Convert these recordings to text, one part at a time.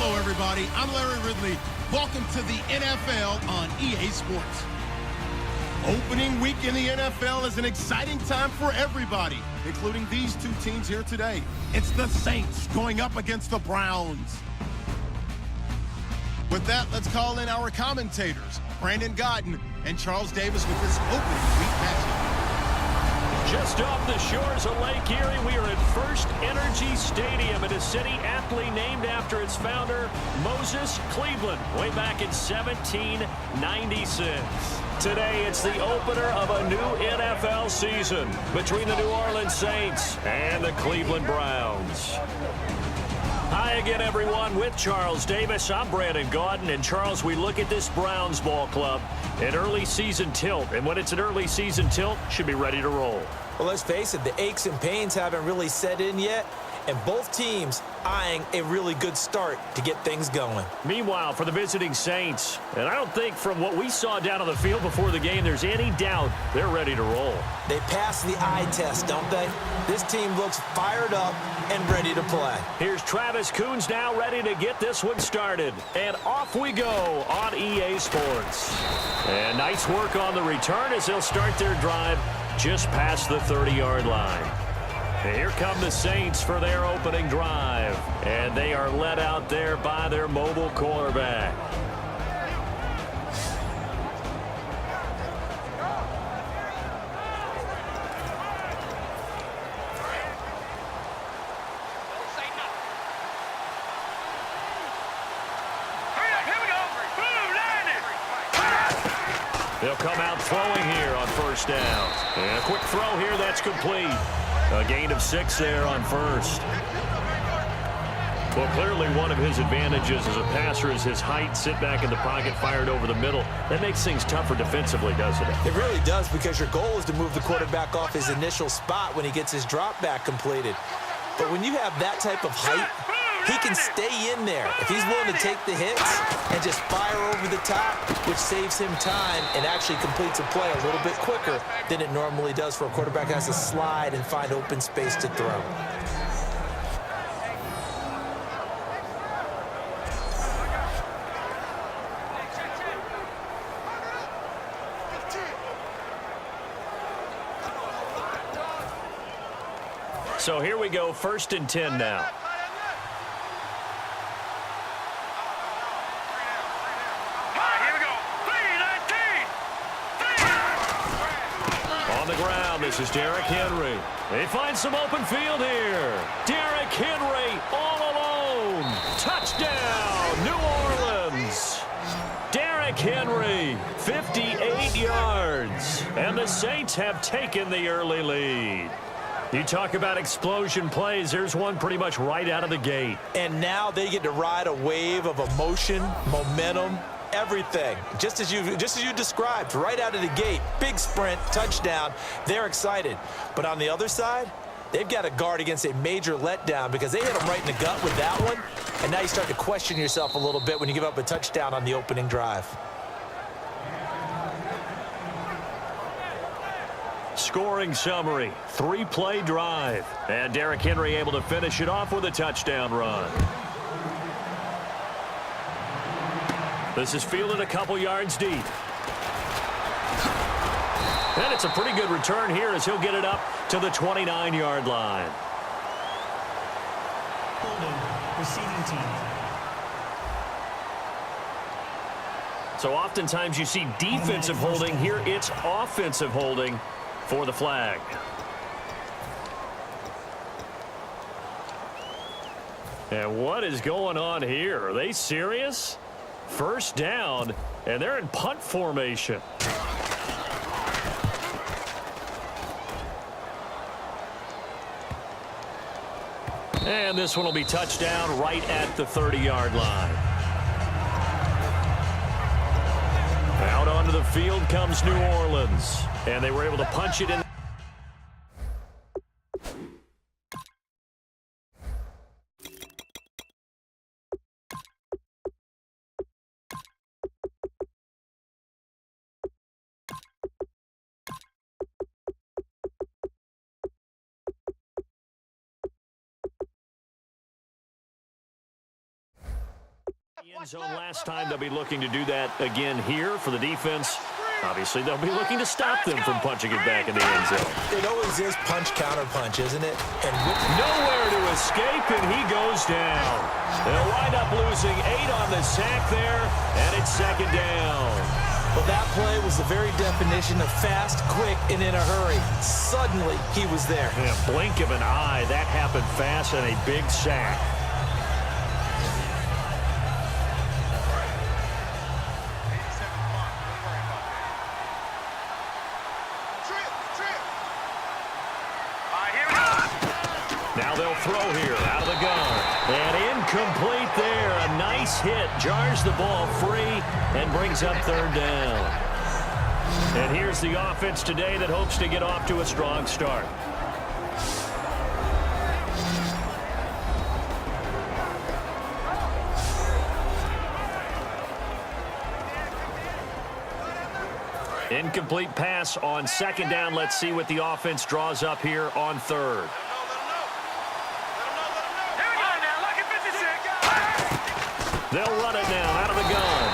Hello, everybody. I'm Larry Ridley. Welcome to the NFL on EA Sports. Opening week in the NFL is an exciting time for everybody, including these two teams here today. It's the Saints going up against the Browns. With that, let's call in our commentators, Brandon Godden and Charles Davis, with this opening week matchup. Just off the shores of Lake Erie, we are at First Energy Stadium in a city aptly named after its founder, Moses Cleveland, way back in 1796. Today, it's the opener of a new NFL season between the New Orleans Saints and the Cleveland Browns. Hi again, everyone. With Charles Davis, I'm Brandon Godden. And Charles, we look at this Browns ball club, an early season tilt. And when it's an early season tilt, should be ready to roll. Well, let's face it, the aches and pains haven't really set in yet, and both teams eyeing a really good start to get things going. Meanwhile, for the visiting Saints, and I don't think from what we saw down on the field before the game, there's any doubt they're ready to roll. They passed the eye test, don't they? This team looks fired up and ready to play. Here's Travis Coons now ready to get this one started. And off we go on EA Sports. And nice work on the return as they'll start their drive just past the 30-yard line. And here come the Saints for their opening drive. And they are led out there by their mobile quarterback. They'll come out throwing here on first down. And a quick throw here, that's complete. A gain of 6 there on first. Well, clearly one of his advantages as a passer is his height. Sit back in the pocket, fired over the middle. That makes things tougher defensively, doesn't it? It really does, because your goal is to move the quarterback off his initial spot when he gets his drop back completed. But when you have that type of height, he can stay in there if he's willing to take the hits and just fire over the top, which saves him time and actually completes a play a little bit quicker than it normally does for a quarterback who has to slide and find open space to throw. So here we go, 1st and 10 now. On the ground, this is Derrick Henry. They find some open field here. Derrick Henry all alone. Touchdown, New Orleans. Derrick Henry, 58 yards. And the Saints have taken the early lead. You talk about explosion plays. There's one pretty much right out of the gate. And now they get to ride a wave of emotion, momentum, everything. Just as you described, right out of the gate. Big sprint, touchdown. They're excited. But on the other side, they've got to guard against a major letdown because they hit them right in the gut with that one. And now you start to question yourself a little bit when you give up a touchdown on the opening drive. Scoring summary, 3-play drive. And Derrick Henry able to finish it off with a touchdown run. This is fielded a couple yards deep. And it's a pretty good return here as he'll get it up to the 29-yard line. Holding, receiving team. So oftentimes you see defensive holding. Here it's offensive holding for the flag. And what is going on here? Are they serious? First down, and they're in punt formation. And this one will be touchdown right at the 30-yard line. Out onto the field comes New Orleans. And they were able to punch it in. end zone last time. They'll be looking to do that again here for the defense. Obviously, they'll be looking to stop them from punching it back in the end zone. It always is punch-counter-punch, isn't it? And nowhere to escape, and he goes down. They'll wind up losing 8 on the sack there, and it's second down. Well, that play was the very definition of fast, quick, and in a hurry. Suddenly, he was there. In a blink of an eye, that happened fast, and a big sack. Now they'll throw here out of the gun. And incomplete there. A nice hit. Jars the ball free and brings up third down. And here's the offense today that hopes to get off to a strong start. Incomplete pass on second down. Let's see what the offense draws up here on third. They'll run it now out of the gun.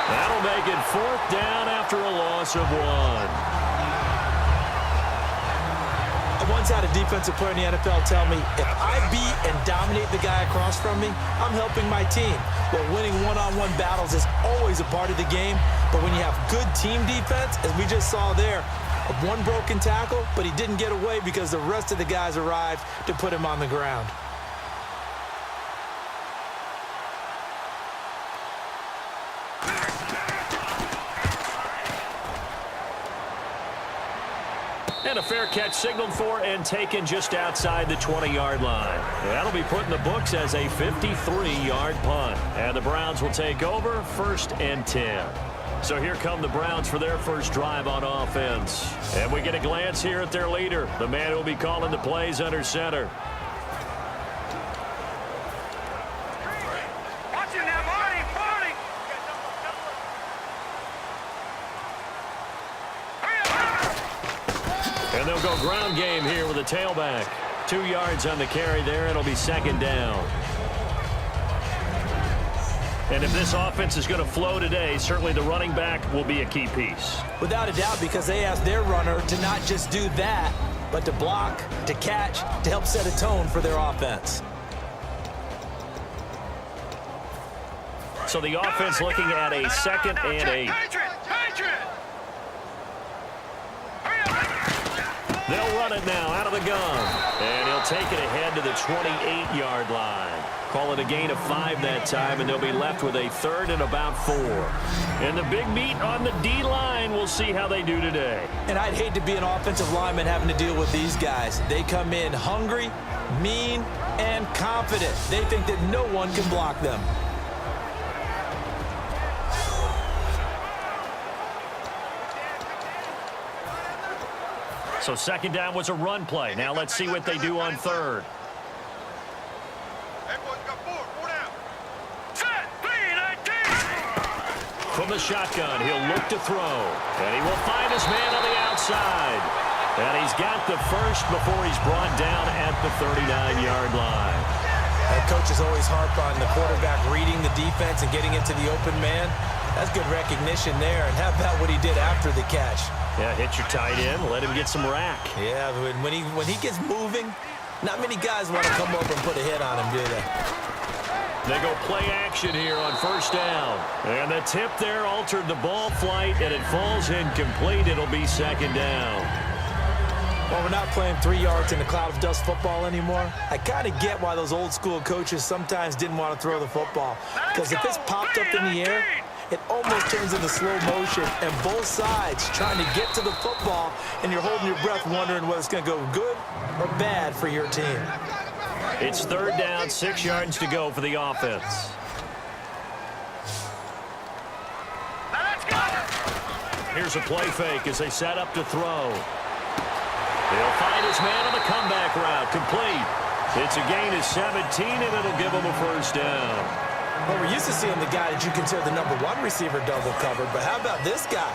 That'll make it fourth down after a loss of 1. I once had a defensive player in the NFL tell me, if I beat and dominate the guy across from me, I'm helping my team. Well, winning one-on-one battles is always a part of the game, but when you have good team defense, as we just saw there, one broken tackle, but he didn't get away because the rest of the guys arrived to put him on the ground. And a fair catch signaled for and taken just outside the 20-yard line. That'll be put in the books as a 53-yard punt. And the Browns will take over 1st and 10. So here come the Browns for their first drive on offense. And we get a glance here at their leader, the man who will be calling the plays under center. And they'll go ground game here with a tailback. 2 yards on the carry there. It'll be second down. And if this offense is going to flow today, certainly the running back will be a key piece. Without a doubt, because they asked their runner to not just do that, but to block, to catch, to help set a tone for their offense. So the offense looking at a 2nd and 8. They'll run it now out of the gun. And he'll take it ahead to the 28-yard line. Call it a gain of 5 that time, and they'll be left with a 3rd and about 4. And the big meat on the D-line, we'll see how they do today. And I'd hate to be an offensive lineman having to deal with these guys. They come in hungry, mean, and confident. They think that no one can block them. So second down was a run play. Now let's see what they do on third. From the shotgun, he'll look to throw. And he will find his man on the outside. And he's got the first before he's brought down at the 39-yard line. That coach is always harp on the quarterback reading the defense and getting it to the open man. That's good recognition there. And how about what he did after the catch? Yeah, hit your tight end, let him get some rack. Yeah, when he gets moving, not many guys want to come over and put a hit on him, do they? They go play action here on first down. And the tip there altered the ball flight, and it falls incomplete. It'll be second down. Well, we're not playing 3 yards in a cloud of dust football anymore. I kind of get why those old school coaches sometimes didn't want to throw the football. Because if it's popped up in the air, it almost turns into slow motion, and both sides trying to get to the football, and you're holding your breath wondering whether it's going to go good or bad for your team. It's third down, 6 yards to go for the offense. Here's a play fake as they set up to throw. He'll find his man on the comeback route, complete. It's a gain of 17, and it'll give him a first down. Well, we're used to seeing the guy that you consider the #1 receiver double covered, but how about this guy?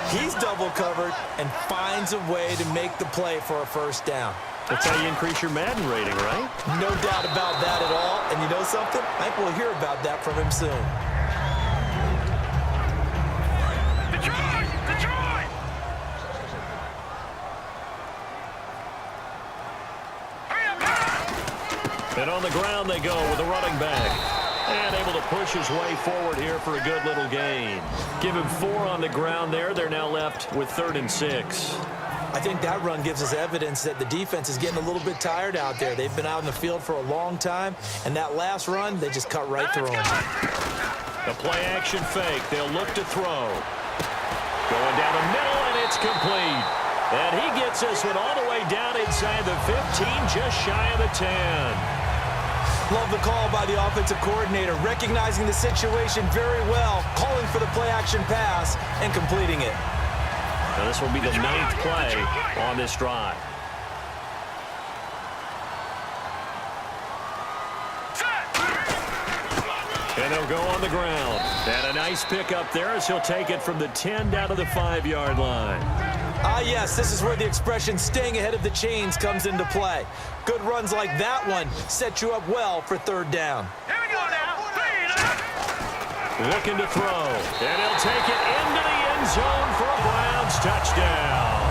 He's double covered and finds a way to make the play for a first down. That's how you increase your Madden rating, right? No doubt about that at all. And you know something? I think we'll hear about that from him soon. on the ground they go with the running back. And able to push his way forward here for a good little gain. Give him 4 on the ground there. They're now left with 3rd and 6. I think that run gives us evidence that the defense is getting a little bit tired out there. They've been out in the field for a long time, and that last run, they just cut right through them. The play-action fake. They'll look to throw. Going down the middle, and it's complete. And he gets this one all the way down inside the 15, just shy of the 10. Love the call by the offensive coordinator, recognizing the situation very well, calling for the play-action pass, and completing it. Now this will be the 9th play on this drive. And they'll go on the ground. And a nice pick up there as he'll take it from the 10 down to the 5-yard line. Ah, yes, this is where the expression staying ahead of the chains comes into play. Good runs like that one set you up well for 3rd down. Here we go now. Looking to throw. And he'll take it into the end zone for a Browns touchdown.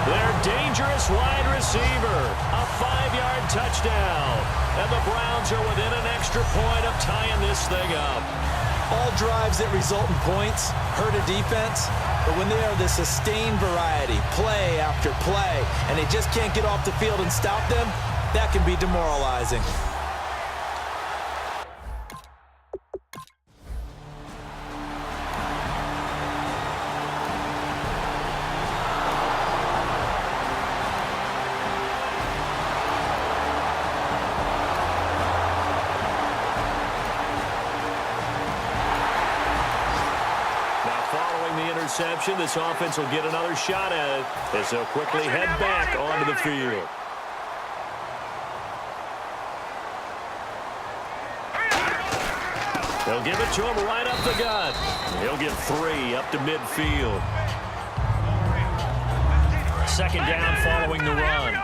Their dangerous wide receiver. A 5-yard touchdown. And the Browns are within an extra point of tying this thing up. All drives that result in points hurt a defense, but when they are the sustained variety, play after play, and they just can't get off the field and stop them, that can be demoralizing. Interception. This offense will get another shot at it as they'll quickly head back onto the field. They'll give it to him right up the gut. He'll get 3 up to midfield. 2nd down following the run.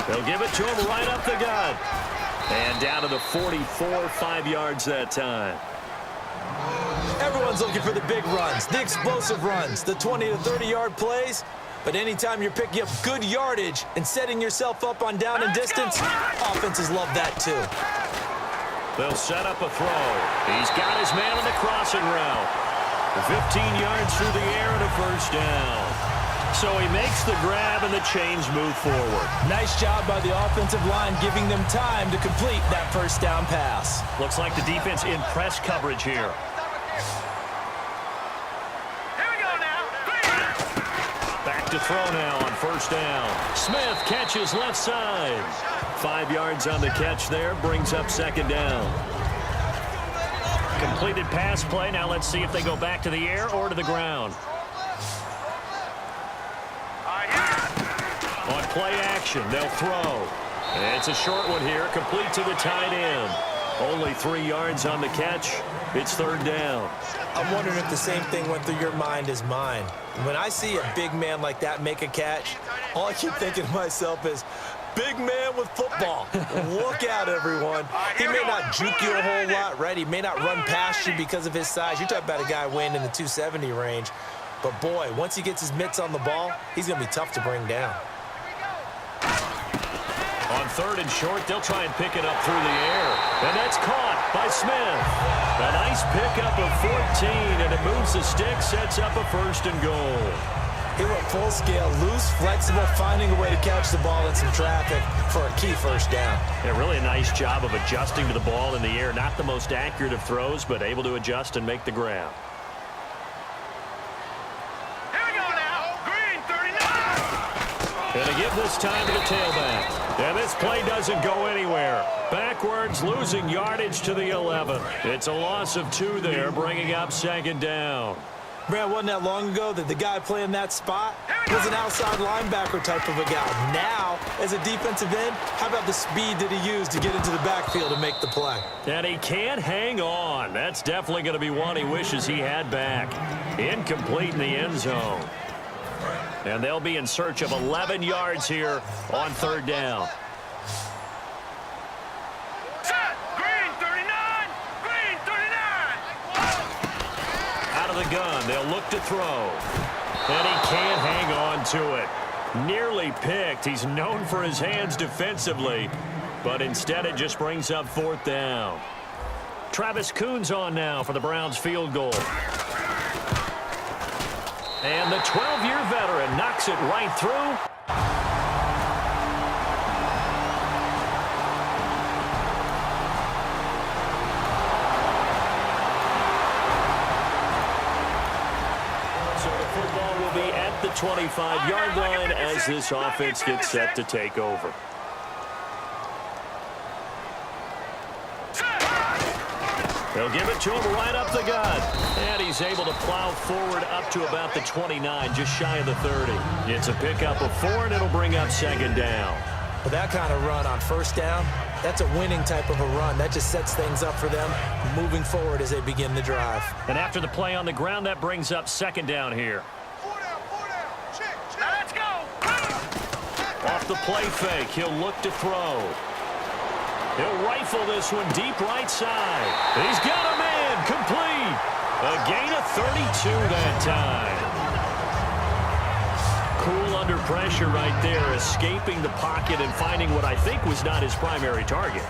They'll give it to him right up the gut. And down to the 44, 5 yards that time. Everyone's looking for the big runs, the explosive runs, the 20 to 30-yard plays. But anytime you're picking up good yardage and setting yourself up on down and distance, offenses love that too. They'll set up a throw. He's got his man on the crossing route. 15 yards through the air and a 1st down. So he makes the grab and the chains move forward. Nice job by the offensive line giving them time to complete that 1st down pass. Looks like the defense in press coverage here. Here we go now. Back to throw now on 1st down. Smith catches left side. 5 yards on the catch there, brings up 2nd down. Completed pass play. Now let's see if they go back to the air or to the ground. On play action, they'll throw. And it's a short one here, complete to the tight end. Only 3 yards on the catch. It's 3rd down. I'm wondering if the same thing went through your mind as mine. When I see a big man like that make a catch, all I keep thinking to myself is, big man with football. Look out, everyone. He may not juke you a whole lot, right? He may not run past you because of his size. You're talking about a guy weighing in the 270 range. But, boy, once he gets his mitts on the ball, he's going to be tough to bring down. On 3rd and short, they'll try and pick it up through the air. And that's caught by Smith. A nice pickup of 14, and it moves the stick, sets up a 1st and goal. He went full scale, loose, flexible, finding a way to catch the ball in some traffic for a key 1st down. Yeah, really a nice job of adjusting to the ball in the air. Not the most accurate of throws, but able to adjust and make the grab. Here we go now. Green 39. And they give this time to the tailback. And this play doesn't go anywhere. Backwards, losing yardage to the 11. It's a loss of 2 there, bringing up 2nd down. Brad, wasn't that long ago that the guy playing that spot was an outside linebacker type of a guy. Now, as a defensive end, how about the speed that he used to get into the backfield and make the play? And he can't hang on. That's definitely going to be one he wishes he had back. Incomplete in the end zone. And they'll be in search of 11 yards here on 3rd down. Set. Green 39. Green 39. Out of the gun, they'll look to throw. And he can't hang on to it. Nearly picked. He's known for his hands defensively, but instead it just brings up 4th down. Travis Coon's on now for the Browns field goal. And the 12-year veteran knocks it right through. So the football will be at the 25-yard line as this offense gets set to take over. They'll give it to him right up the gut. And he's able to plow forward up to about the 29, just shy of the 30. It's a pickup of 4, and it'll bring up 2nd down. But that kind of run on 1st down, that's a winning type of a run. That just sets things up for them moving forward as they begin the drive. And after the play on the ground, that brings up 2nd down here. Now let's go. Off the play fake, he'll look to throw. He'll rifle this one deep right side. He's got a man complete. A gain of 32 that time. Cool under pressure right there, escaping the pocket and finding what I think was not his primary target.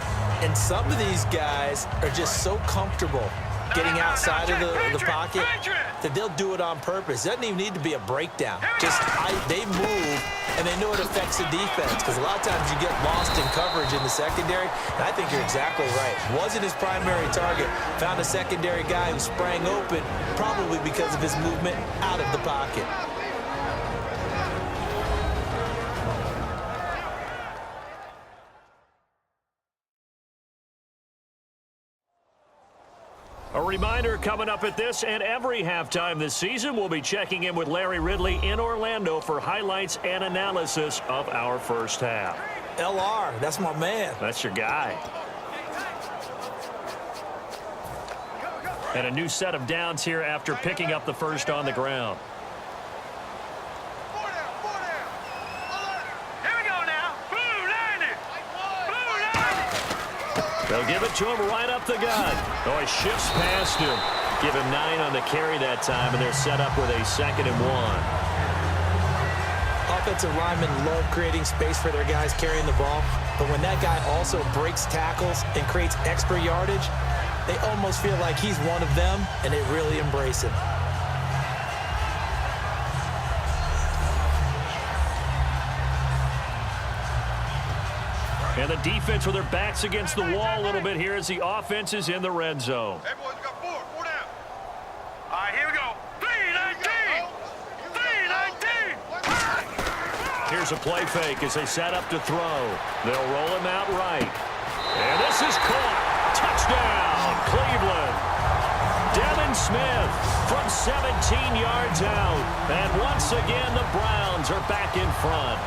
And some of these guys are just so comfortable getting outside of the pocket that they'll do it on purpose. It doesn't even need to be a breakdown. Just they move, and they know it affects the defense, because a lot of times you get lost in coverage in the secondary, and I think you're exactly right. Wasn't his primary target. Found a secondary guy who sprang open, probably because of his movement out of the pocket. A reminder coming up at this and every halftime this season, we'll be checking in with Larry Ridley in Orlando for highlights and analysis of our first half. LR, that's my man. That's your guy. And a new set of downs here after picking up the first on the ground. Here we go now. Blue line it. Blue line it. They'll give it to him right up the gut. Oh, he shifts past him. Give him 9 on the carry that time, and they're set up with a 2nd and 1. Offensive linemen love creating space for their guys carrying the ball, but when that guy also breaks tackles and creates extra yardage, they almost feel like he's one of them, and they really embrace him. And the defense with their backs against the wall a little bit here as the offense is in the red zone. Hey, boys, we got 4 down. All right, here we go. 3-19. 3-19. Here's a play fake as they set up to throw. They'll roll him out right. And this is caught. Touchdown, Cleveland. Devin Smith from 17 yards out. And once again, the Browns are back in front.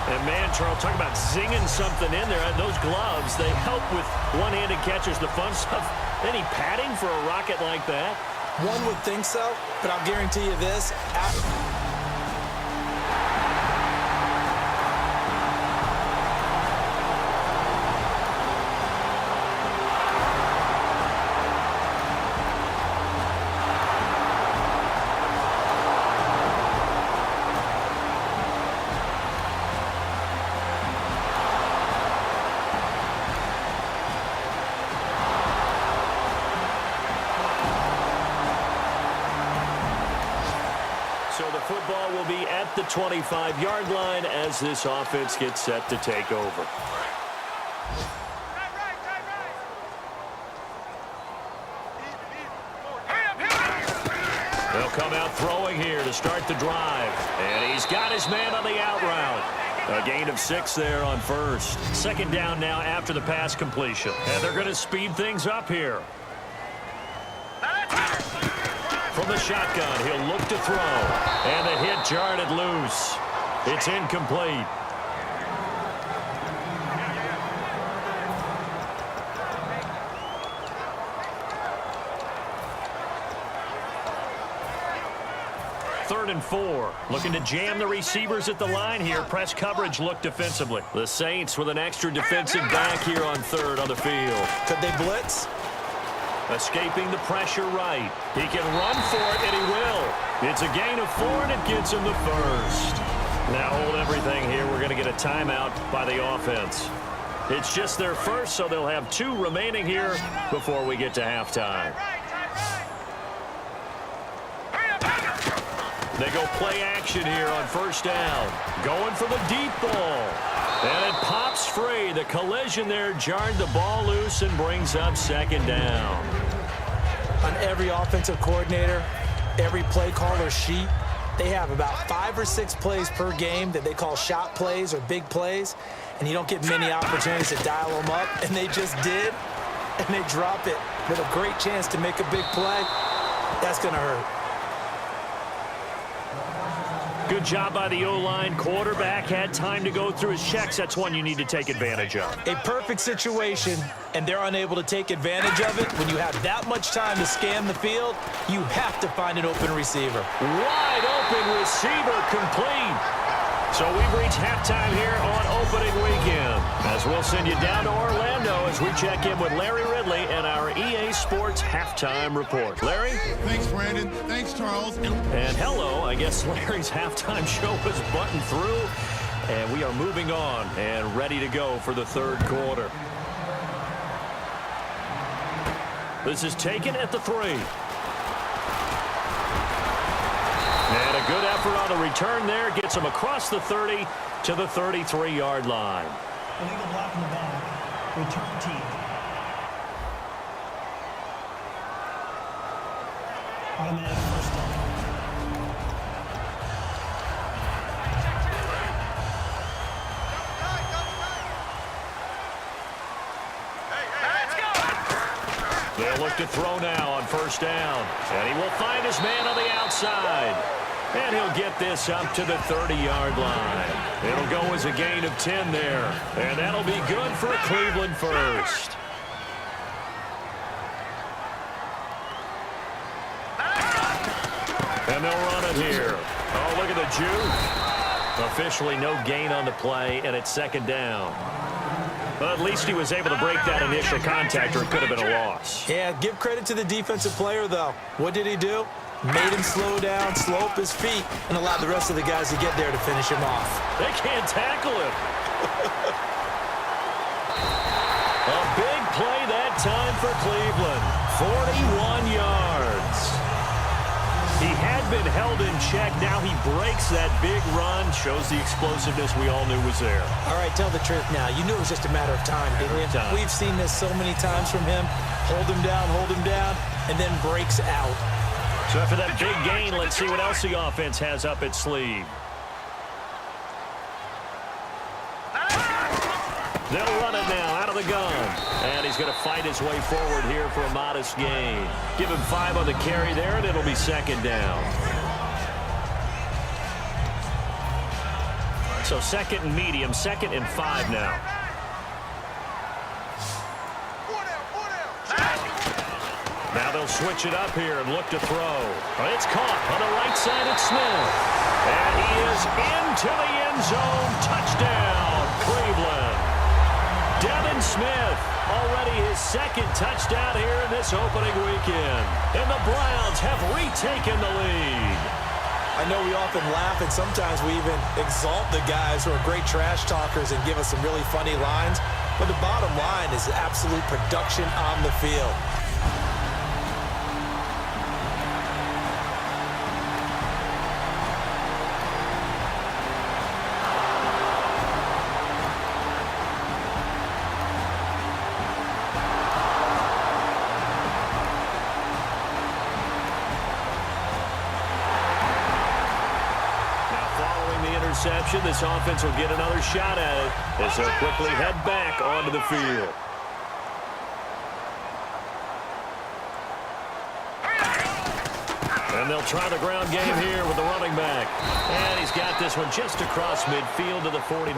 And, man, Charles, talk about zinging something in there. And those gloves, they help with one-handed catches, the fun stuff. Any padding for a rocket like that? One would think so, but I'll guarantee you this. Football will be at the 25-yard line as this offense gets set to take over. They'll come out throwing here to start the drive. And he's got his man on the out route. A gain of 6 there on first. 2nd down now after the pass completion. And they're going to speed things up here. From the shotgun, he'll look to throw. And the hit jarred it loose. It's incomplete. Third and 4. Looking to jam the receivers at the line here. Press coverage look defensively. The Saints with an extra defensive back here on 3rd on the field. Could they blitz? Escaping the pressure right. He can run for it, and he will. It's a gain of 4, and it gets him the first. Now hold everything here. We're going to get a timeout by the offense. It's just their first, so they'll have 2 remaining here before we get to halftime. They go play action here on first down. Going for the deep ball. And it pops free. The collision there jarred the ball loose and brings up second down. On every offensive coordinator, every play caller sheet, they have about 5 or 6 plays per game that they call shot plays or big plays, and you don't get many opportunities to dial them up, and they just did, and they drop it with a great chance to make a big play. That's going to hurt. Good job by the O-line. Quarterback had time to go through his checks. That's one you need to take advantage of. A perfect situation, and they're unable to take advantage of it. When you have that much time to scan the field, you have to find an open receiver. Wide open receiver complete. So we've reached halftime here on opening weekend, as we'll send you down to Orlando as we check in with Larry Ridley and our EA Sports halftime report. Larry? Thanks, Brandon. Thanks, Charles. And hello. I guess Larry's halftime show was buttoned through, and we are moving on and ready to go for the third quarter. This is taken at the 3. And a good effort on the return there. Gets him across the 30 to the 33-yard line. Illegal block in the back. Return team. Automatic first down. They'll look to throw now on first down. And he will find his man on the outside. And he'll get this up to the 30-yard line. It'll go as a gain of 10 there. And that'll be good for a Cleveland first. And they'll run it here. Oh, look at the juke. Officially no gain on the play, and it's second down. Well, at least he was able to break that initial contact, or it could have been a loss. Yeah, give credit to the defensive player, though. What did he do? Made him slow down, slow up his feet, and allowed the rest of the guys to get there to finish him off. They can't tackle him. A big play that time for Cleveland. 41 yards. He had been held in check. Now he breaks that big run. Shows the explosiveness we all knew was there. All right, tell the truth now. You knew it was just a matter of time, didn't you? We've seen this so many times from him. Hold him down, and then breaks out. So after that big gain, let's see what else the offense has up its sleeve. They'll run it now out of the gun. And he's going to fight his way forward here for a modest gain. Give him 5 on the carry there, and it'll be second down. So second and medium, 2nd and 5 now. Now they'll switch it up here and look to throw. But it's caught on the right side of Smith. And he is into the end zone. Touchdown, Cleveland. Devin Smith, already his 2nd touchdown here in this opening weekend. And the Browns have retaken the lead. I know we often laugh, and sometimes we even exalt the guys who are great trash talkers and give us some really funny lines. But the bottom line is absolute production on the field. This offense will get another shot at it as they'll quickly head back onto the field. And they'll try the ground game here with the running back. And he's got this one just across midfield to the 49.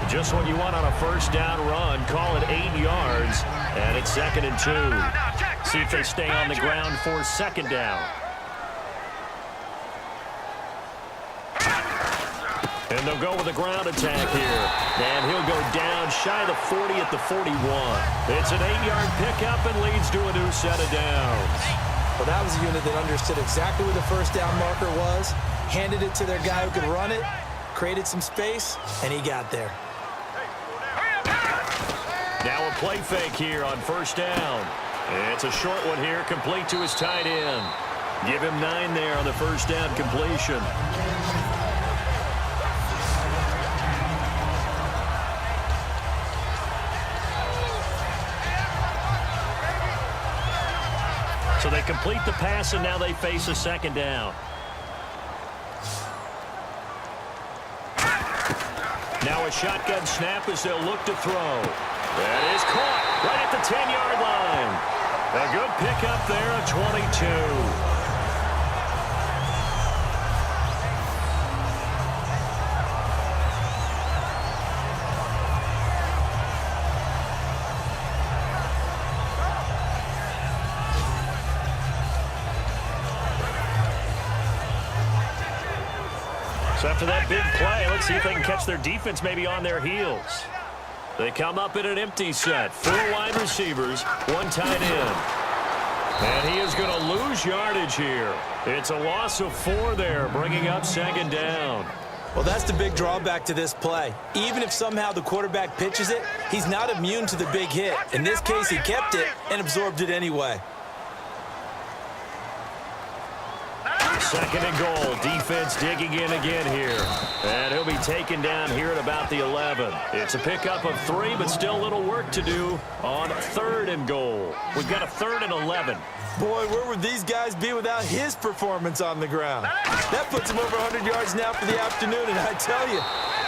Just what you want on a first down run. Call it 8 yards. And it's 2nd and 2. See if they stay on the ground for second down. And they'll go with a ground attack here. And he'll go down just shy of the 40 at the 41. It's an 8-yard pickup and leads to a new set of downs. Well, that was a unit that understood exactly where the first down marker was, handed it to their guy who could run it, created some space, and he got there. Now a play fake here on first down. It's a short one here, complete to his tight end. Give him 9 there on the first down completion. So they complete the pass, and now they face a second down. Now a shotgun snap as they'll look to throw. That is caught right at the 10-yard line. A good pickup there of 22. So after that big play, let's see if they can catch their defense maybe on their heels. They come up in an empty set. 4 wide receivers, 1 tight end. And he is going to lose yardage here. It's a loss of 4 there, bringing up second down. Well, that's the big drawback to this play. Even if somehow the quarterback pitches it, he's not immune to the big hit. In this case, he kept it and absorbed it anyway. Second and goal. Defense digging in again here. And he'll be taken down here at about the 11. It's a pickup of 3, but still a little work to do on third and goal. We've got a 3rd and 11. Boy, where would these guys be without his performance on the ground? That puts him over 100 yards now for the afternoon, and I tell you,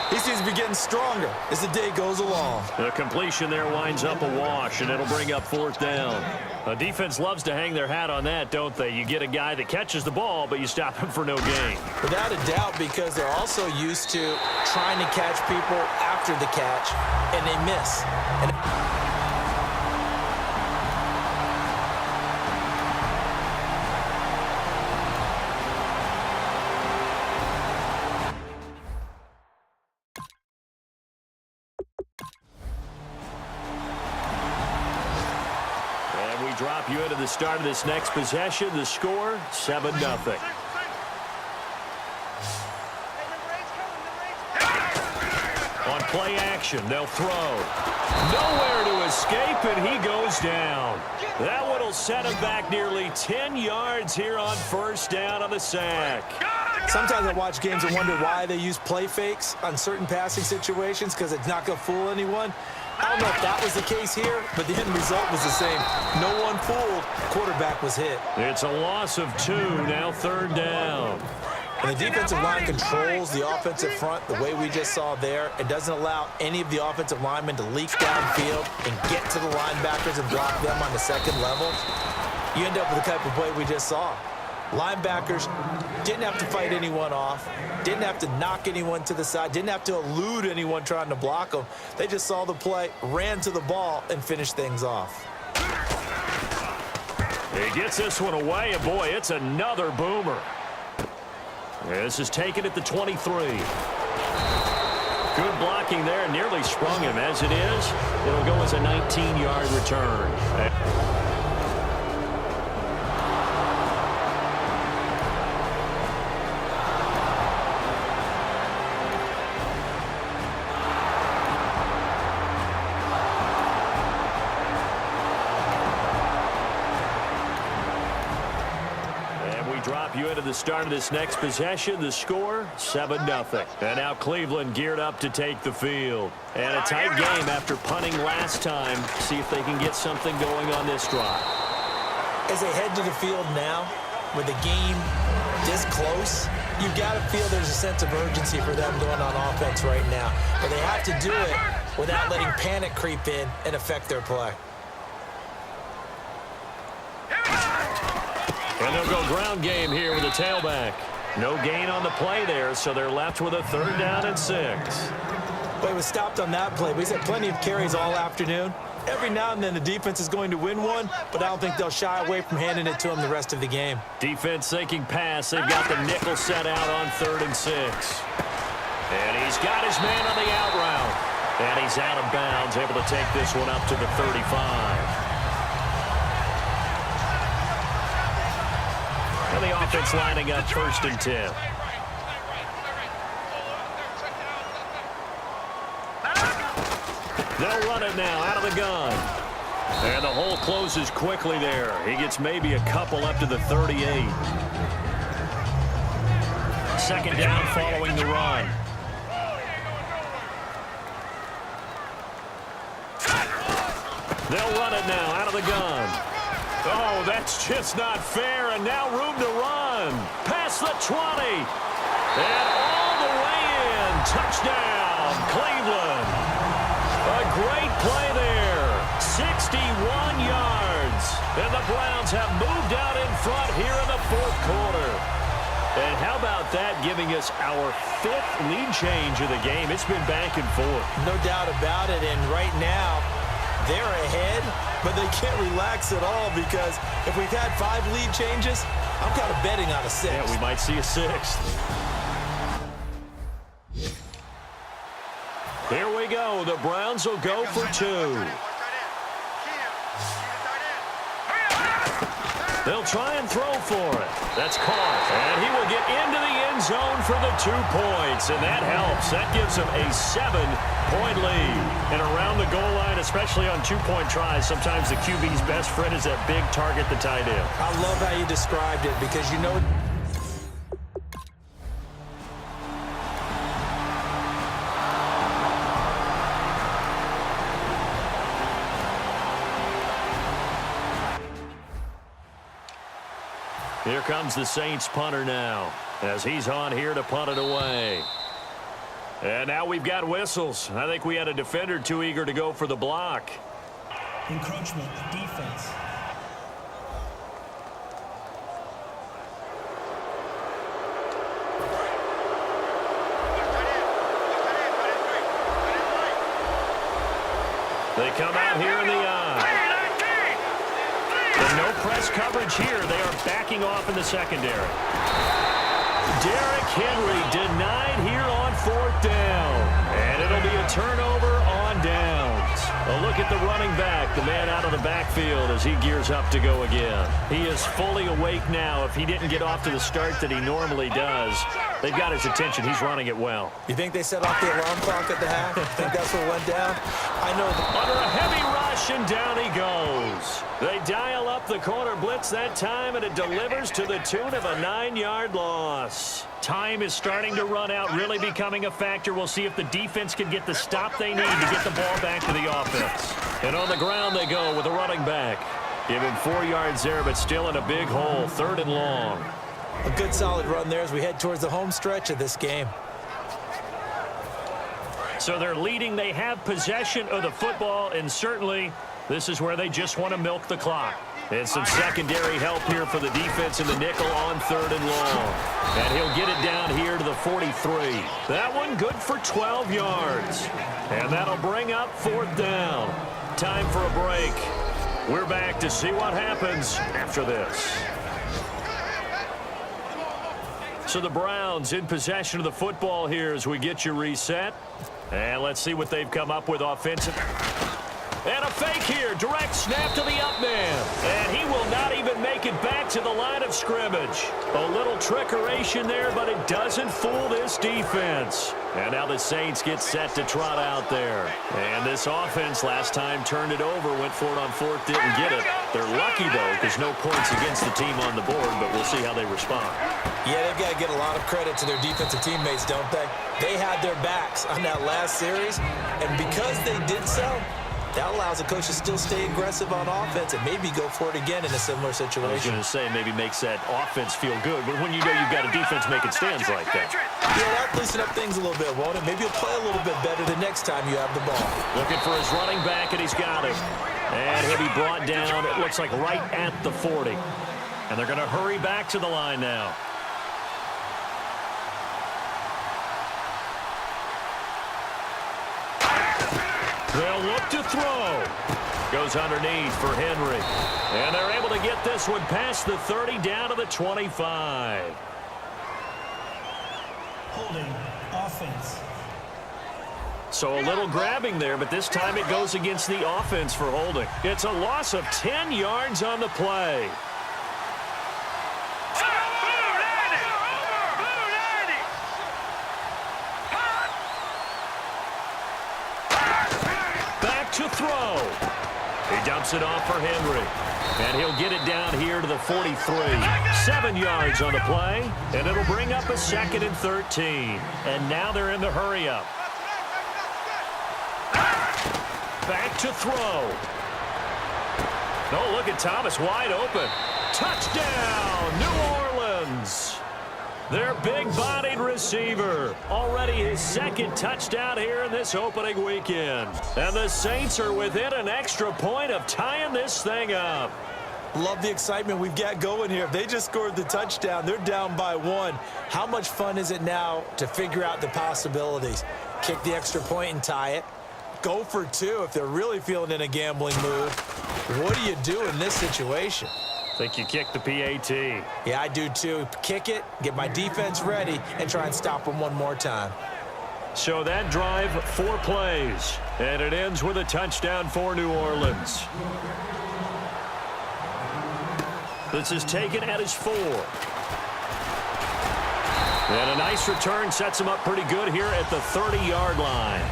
he seems to be getting stronger as the day goes along. The completion there winds up a wash, and it'll bring up 4th down. The defense loves to hang their hat on that, don't they? You get a guy that catches the ball, but you stop him for no gain. Without a doubt, because they're also used to trying to catch people after the catch, and they miss. Drop you into the start of this next possession. The score, 7-0. On play action, they'll throw. Nowhere to escape, and he goes down. That one will set him back nearly 10 yards here on first down on the sack. Sometimes I watch games and wonder why they use play fakes on certain passing situations, because it's not going to fool anyone. I don't know if that was the case here, but the end result was the same. No one fooled. Quarterback was hit. It's a loss of 2, now 3rd down. And the defensive line controls the offensive front the way we just saw there. It doesn't allow any of the offensive linemen to leak downfield and get to the linebackers and block them on the second level. You end up with the type of play we just saw. Linebackers didn't have to fight anyone off, didn't have to knock anyone to the side, didn't have to elude anyone trying to block them. They just saw the play, ran to the ball, and finished things off. He gets this one away, and boy, it's another boomer. This is taken at the 23. Good blocking there, nearly sprung him. As it is, it'll go as a 19-yard return. Drop you into the start of this next possession. The score, 7-0. And now Cleveland geared up to take the field. And a tight game after punting last time. See if they can get something going on this drive. As they head to the field now, with the game this close, you've got to feel there's a sense of urgency for them going on offense right now. But they have to do it without letting panic creep in and affect their play. And they'll go ground game here with a tailback. No gain on the play there, so they're left with a 3rd down and 6. But he was stopped on that play. He's had plenty of carries all afternoon. Every now and then the defense is going to win one, but I don't think they'll shy away from handing it to him the rest of the game. Defense thinking pass. They've got the nickel set out on 3rd and 6. And he's got his man on the out route. And he's out of bounds, able to take this one up to the 35. And the offense lining up 1st and 10. They'll run it now out of the gun. And the hole closes quickly there. He gets maybe a couple up to the 38. 2nd down following the run. They'll run it now out of the gun. Oh, that's just not fair. And now room to run. Past the 20. And all the way in. Touchdown, Cleveland. A great play there. 61 yards. And the Browns have moved out in front here in the 4th quarter. And how about that, giving us our 5th lead change of the game? It's been back and forth. No doubt about it. And right now, they're ahead, but they can't relax at all because if we've had 5 lead changes, I'm kind of betting on a 6th. Yeah, we might see a 6th. Here we go. The Browns will go for 2. They'll try and throw for it. That's caught. And he will get into the end zone for the 2 points. And that helps. That gives him a 7-point lead. And around the goal line, especially on 2-point tries, sometimes the QB's best friend is that big target, the tight end. I love how you described it because you know... Here comes the Saints punter now as he's on here to punt it away. And now we've got whistles. I think we had a defender too eager to go for the block. Encroachment, defense. They come out here in the eye. And no press coverage here. They are backing off in the secondary. Derrick Henry denied here on 4th down. And it'll be a turnover on downs. A look at the running back, the man out of the backfield as he gears up to go again. He is fully awake now. If he didn't get off to the start that he normally does, they've got his attention. He's running it well. You think they set off the alarm clock at the half? Think that's what went down? I know. Under a heavy rush, and down he goes. They dial up the corner blitz that time, and it delivers to the tune of a 9-yard loss. Time is starting to run out, really becoming a factor. We'll see if the defense can get the stop they need to get the ball back to the offense. And on the ground they go with the running back. Give him 4 yards there, but still in a big hole, 3rd and long. A good solid run there as we head towards the home stretch of this game. So they're leading. They have possession of the football, and certainly this is where they just want to milk the clock. And some secondary help here for the defense in the nickel on 3rd and long. And he'll get it down here to the 43. That one good for 12 yards. And that'll bring up 4th down. Time for a break. We're back to see what happens after this. So the Browns in possession of the football here as we get you reset. And let's see what they've come up with offensively. And a fake here. Direct snap to the up man. And he will not even make it back to the line of scrimmage. A little trickeration there, but it doesn't fool this defense. And now the Saints get set to trot out there. And this offense last time turned it over, went for it on 4th, didn't get it. They're lucky, though, because no points against the team on the board, but we'll see how they respond. Yeah, they've got to get a lot of credit to their defensive teammates, don't they? They had their backs on that last series, and because they did so, that allows the coach to still stay aggressive on offense and maybe go for it again in a similar situation. I was going to say maybe makes that offense feel good, but when you know you've got a defense making stands like that. Yeah, that'll loosen up things a little bit, won't it? Maybe you'll play a little bit better the next time you have the ball. Looking for his running back, and he's got him. And he'll be brought down, it looks like right at the 40. And they're going to hurry back to the line now. They'll look to throw. Goes underneath for Henry. And they're able to get this one past the 30 down to the 25. Holding offense. So a little grabbing there, but this time it goes against the offense for holding. It's a loss of 10 yards on the play. Back to throw. He dumps it off for Henry. And he'll get it down here to the 43. 7 yards on the play, and it'll bring up a 2nd and 13. And now they're in the hurry-up. Back to throw. Oh, look at Thomas wide open. Touchdown, New Orleans. Their big-bodied receiver. Already his 2nd touchdown here in this opening weekend. And the Saints are within an extra point of tying this thing up. Love the excitement we've got going here. If they just scored the touchdown, they're down by 1. How much fun is it now to figure out the possibilities? Kick the extra point and tie it. Go for 2 if they're really feeling in a gambling mood. What do you do in this situation? Think you kick the PAT. Yeah, I do too. Kick it, get my defense ready, and try and stop them one more time. So that drive, 4 plays, and it ends with a touchdown for New Orleans. This is taken at his 4. And a nice return sets him up pretty good here at the 30-yard line.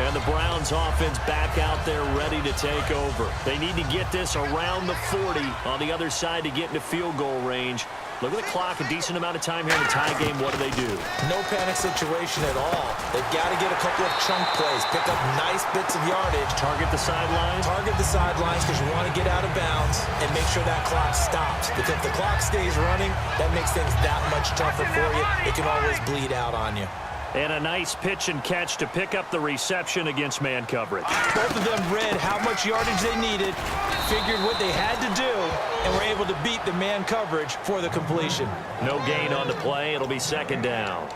And the Browns offense back out there ready to take over. They need to get this around the 40 on the other side to get into field goal range. Look at the clock, a decent amount of time here in the tie game. What do? No panic situation at all. They've got to get a couple of chunk plays, pick up nice bits of yardage. Target the sidelines? Target the sidelines because you want to get out of bounds and make sure that clock stops. Because if the clock stays running, that makes things that much tougher for you. It can always bleed out on you. And a nice pitch and catch to pick up the reception against man coverage. Both of them read how much yardage they needed, figured what they had to do, and were able to beat the man coverage for the completion. No gain on the play. It'll be 2nd down.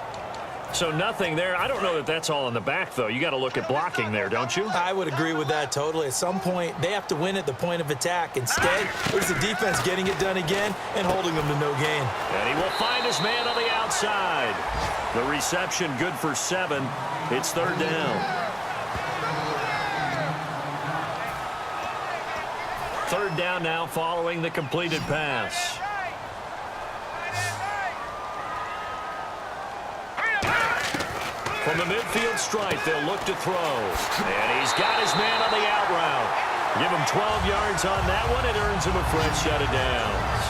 So nothing there. I don't know that that's all in the back, though. You got to look at blocking there, don't you? I would agree with that totally. At some point, they have to win at the point of attack. Instead, it was the defense getting it done again and holding them to no gain. And he will find his man on the outside. The reception good for 7. It's 3rd down. 3rd down now following the completed pass. From the midfield stripe, they'll look to throw. And he's got his man on the out route. Give him 12 yards on that one. It earns him a fresh set of downs.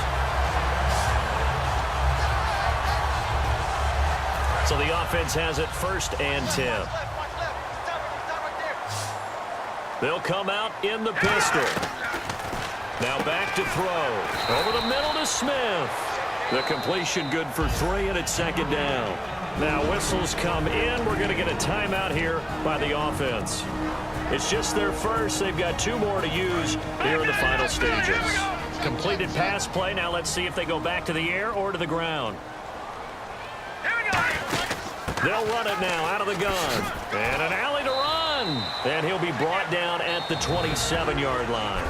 So the offense has it 1st and 10. They'll come out in the pistol. Now back to throw. Over the middle to Smith. The completion good for 3, and it's 2nd down. Now whistles come in. We're going to get a timeout here by the offense. It's just their first. They've got 2 more to use here in the final stages. Completed pass play. Now let's see if they go back to the air or to the ground. They'll run it now out of the gun. And an alley to run. And he'll be brought down at the 27-yard line.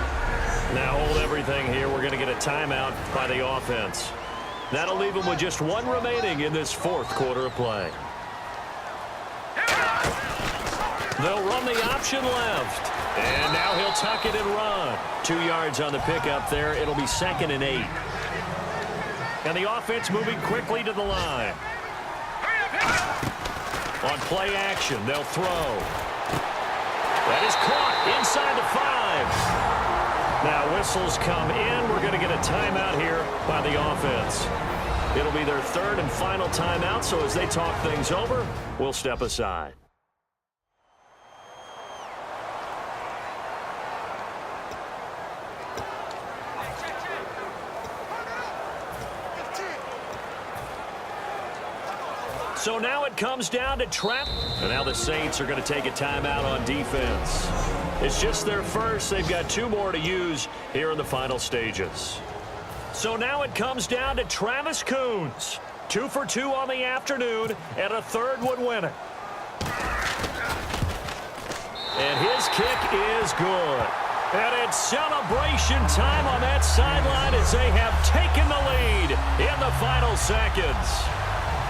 Now hold everything here. We're going to get a timeout by the offense. That'll leave them with just 1 remaining in this 4th quarter of play. They'll run the option left. And now he'll tuck it and run. 2 yards on the pickup there. It'll be 2nd and 8. And the offense moving quickly to the line. On play action, they'll throw. That is caught inside the 5. Now whistles come in. We're going to get a timeout here by the offense. It'll be their 3rd and final timeout, so as they talk things over, we'll step aside. So now it comes down to trap. And now the Saints are going to take a timeout on defense. It's just their first. They've got 2 more to use here in the final stages. So now it comes down to Travis Coons. 2 for 2 on the afternoon, and a 3rd would win it. And his kick is good. And it's celebration time on that sideline as they have taken the lead in the final seconds.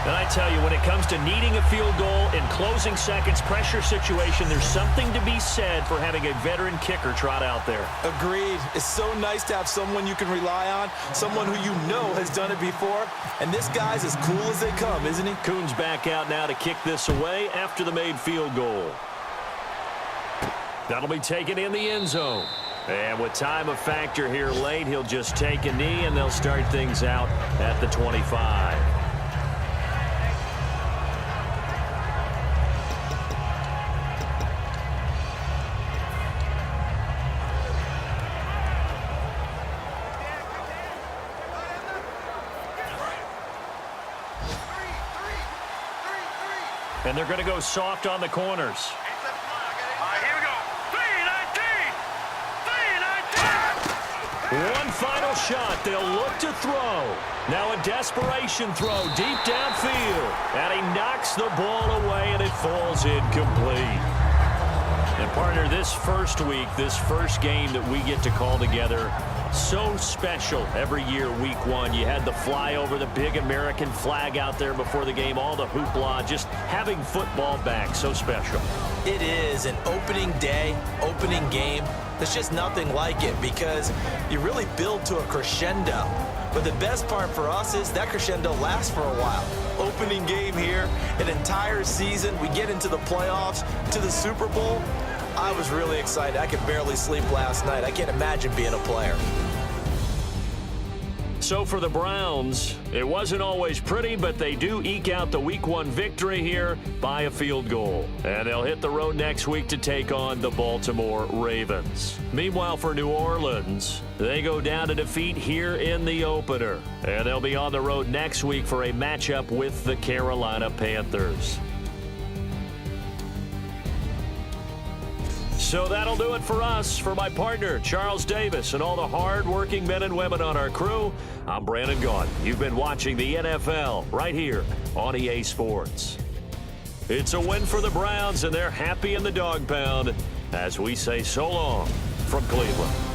And I tell you, when it comes to needing a field goal in closing seconds, pressure situation, there's something to be said for having a veteran kicker trot out there. Agreed. It's so nice to have someone you can rely on, someone who you know has done it before, and this guy's as cool as they come, isn't he? Coons back out now to kick this away after the made field goal. That'll be taken in the end zone. And with time of factor here late, he'll just take a knee, and they'll start things out at the 25. And they're going to go soft on the corners. Here we go. 3-19. One final shot. They'll look to throw. Now a desperation throw deep downfield. And he knocks the ball away, and it falls incomplete. And, partner, this first week, this first game that we get to call together, so special every year, week one. You had the flyover, the big American flag out there before the game, all the hoopla, just having football back, so special. It is an opening day, opening game. There's just nothing like it because you really build to a crescendo. But the best part for us is that crescendo lasts for a while. Opening game here, an entire season. We get into the playoffs, to the Super Bowl. I was really excited. I could barely sleep last night. I can't imagine being a player. So for the Browns, it wasn't always pretty, but they do eke out the week one victory here by a field goal. And they'll hit the road next week to take on the Baltimore Ravens. Meanwhile, for New Orleans, they go down to defeat here in the opener. And they'll be on the road next week for a matchup with the Carolina Panthers. So that'll do it for us. For my partner, Charles Davis, and all the hard-working men and women on our crew, I'm Brandon Gaudin. You've been watching the NFL right here on EA Sports. It's a win for the Browns, and they're happy in the dog pound as we say so long from Cleveland.